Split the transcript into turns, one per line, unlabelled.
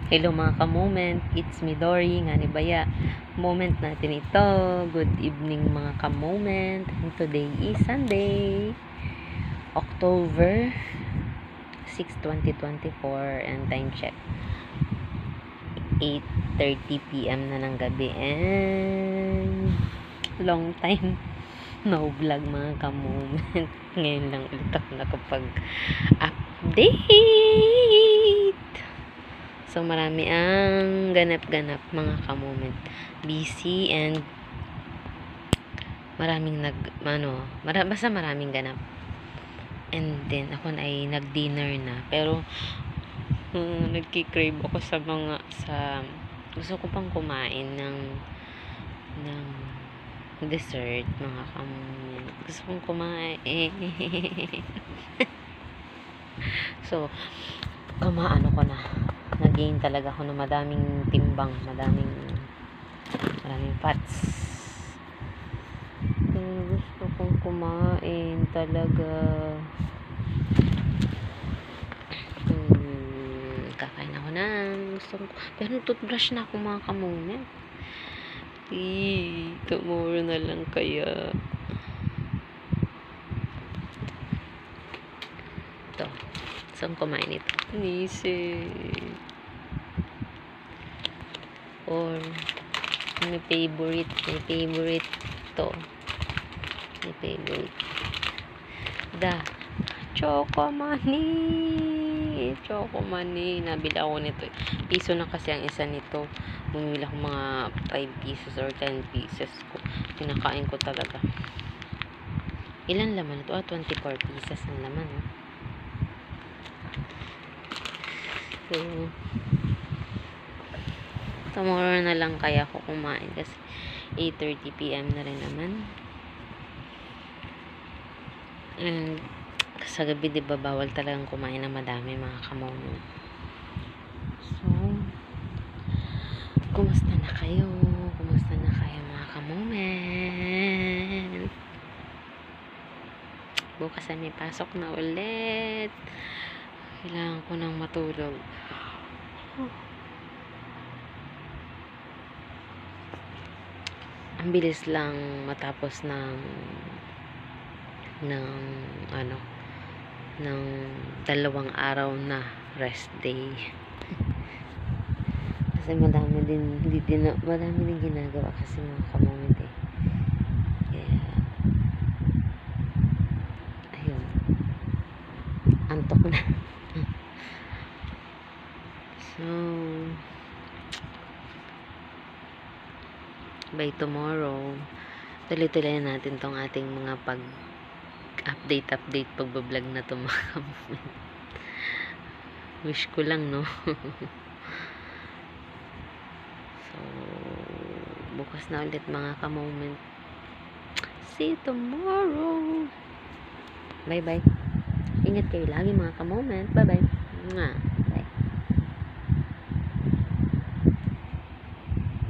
Hello mga ka-moment, it's me Dory, nga ni Baya. Moment natin ito. Good evening mga ka-moment. And today is Sunday, October 6, 2024, and time check 8:30 p.m. na ng gabi, and long time no vlog mga ka-moment. Ngayon lang ulit ako nakapag-update. So, marami ang ganap-ganap mga ka-moment. Busy and basta maraming ganap. And then, ako na ay nag-dinner na. Pero, nagki-crave ako gusto ko pang kumain ng dessert mga ka-moment. Gusto kong kumain. So, kumaano ko na. Nag-gain talaga ako ng madaming timbang, madaming fats. Gusto kong kumain talaga. Kakain ako pero toothbrush na ako mga ka-moment. Tomorrow na lang kaya. Ito. Saan kumain ito? Nisi. Or may favorite to. May favorite. Choco money. Nabila ako nito. Piso na kasi ang isa nito. Bumili ako mga 5 pieces or 10 pieces ko. Pinakain ko talaga. Ilan laman ito? 24 pieces ang laman. So, tomorrow na lang kaya ako kumain kasi 8:30 p.m. na rin naman. And sa gabi, diba, bawal talagang kumain ng madami mga ka-moment. So, kumusta na kayo mga ka-moment? Bukas ay may pasok na ulit. Kailangan ko nang matulog. Ang bilis lang matapos ng 2 araw na rest day. Kasi madami din ginagawa kasi mga ka-moment Kaya, ayun. Antok na. So, by tomorrow, tuloy-tuloy natin tong ating mga pag-update, pagbablog na to mga ka-moment. Wish ko lang, no? So, bukas na ulit mga ka-moment. See you tomorrow. Bye-bye. Ingat kayo lagi mga ka-moment. Bye-bye. Mwah.